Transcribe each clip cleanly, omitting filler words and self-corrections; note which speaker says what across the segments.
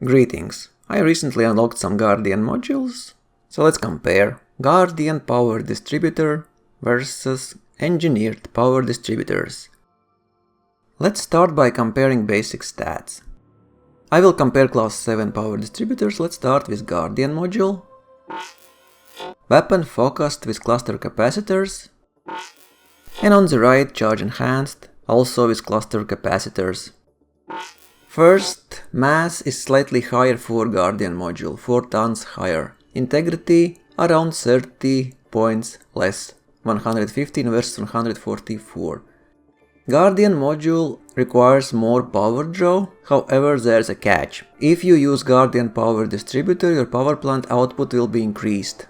Speaker 1: Greetings! I recently unlocked some Guardian modules, so let's compare Guardian Power Distributor versus Engineered Power Distributors. Let's start by comparing basic stats. I will compare Class 7 Power Distributors. Let's start with Guardian module. Weapon focused with cluster capacitors. And on the right, charge enhanced, also with cluster capacitors. First, mass is slightly higher for Guardian module, 4 tons higher. Integrity around 30 points less, 115 versus 144. Guardian module requires more power draw, however there's a catch. If you use Guardian Power Distributor, your power plant output will be increased.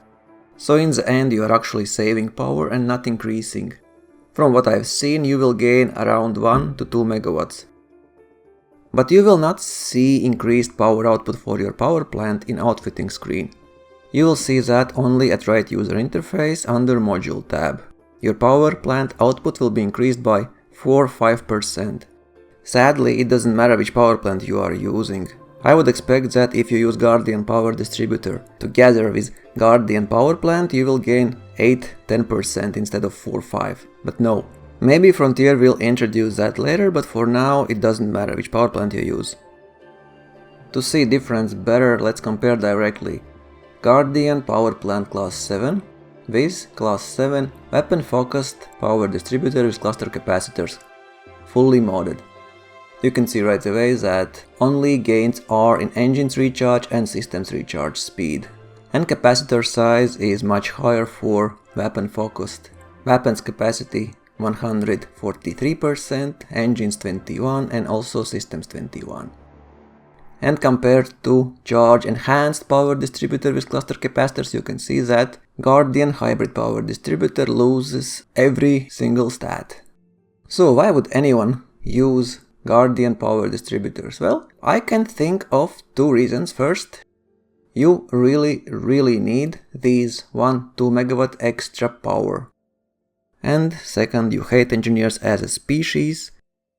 Speaker 1: So in the end you are actually saving power and not increasing. From what I've seen, you will gain around 1 to 2 megawatts. But you will not see increased power output for your power plant in outfitting screen. You will see that only at right user interface under module tab. Your power plant output will be increased by 4-5%. Sadly, it doesn't matter which power plant you are using. I would expect that if you use Guardian Power Distributor together with Guardian Power Plant, you will gain 8-10% instead of 4-5. But no. Maybe Frontier will introduce that later, but for now it doesn't matter which power plant you use. To see difference better, let's compare directly Guardian Power Plant Class 7 with Class 7 Weapon Focused Power Distributor with cluster capacitors, fully modded. You can see right away that only gains are in engines recharge and systems recharge speed. And capacitor size is much higher for Weapon Focused. Weapons capacity 143%, engines 21% and also systems 21%. And compared to Charge Enhanced Power Distributor with cluster capacitors, you can see that Guardian Hybrid Power Distributor loses every single stat. So why would anyone use Guardian Power Distributors? Well, I can think of two reasons. First, you really need these 1-2 megawatt extra power. And second, you hate engineers as a species,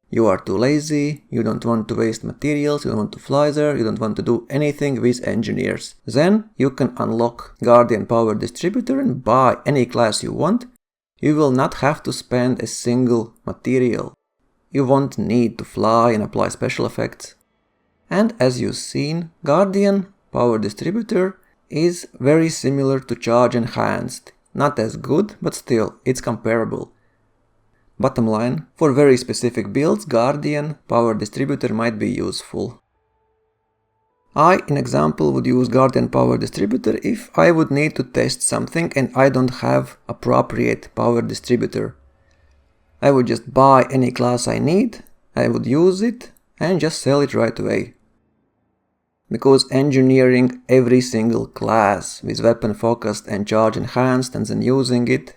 Speaker 1: you are too lazy, you don't want to waste materials, you don't want to fly there, you don't want to do anything with engineers. Then you can unlock Guardian Power Distributor and buy any class you want. You will not have to spend a single material. You won't need to fly and apply special effects. And as you've seen, Guardian Power Distributor is very similar to Charge Enhanced. Not as good, but still, it's comparable. Bottom line, for very specific builds, Guardian Power Distributor might be useful. I, in example, would use Guardian Power Distributor if I would need to test something and I don't have appropriate power distributor. I would just buy any class I need, I would use it, and just sell it right away. Because engineering every single class with weapon focused and charge enhanced and then using it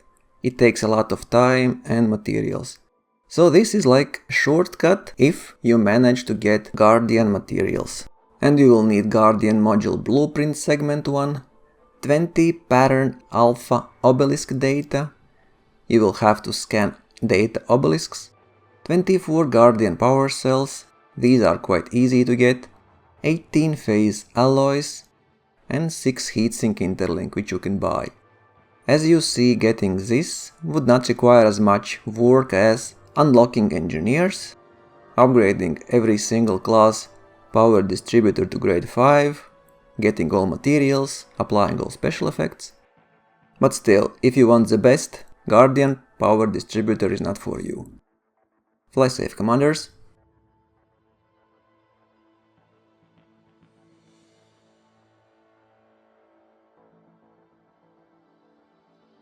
Speaker 1: takes a lot of time and materials. So this is like a shortcut if you manage to get Guardian materials. And you will need Guardian module blueprint segment 1, 20 pattern alpha obelisk data, you will have to scan data obelisks, 24 Guardian power cells, these are quite easy to get, 18 phase alloys and 6 heatsink interlink which you can buy. As you see, getting this would not require as much work as unlocking engineers, upgrading every single class power distributor to grade 5, getting all materials, applying all special effects. But still, if you want the best, Guardian Power Distributor is not for you. Fly safe, commanders!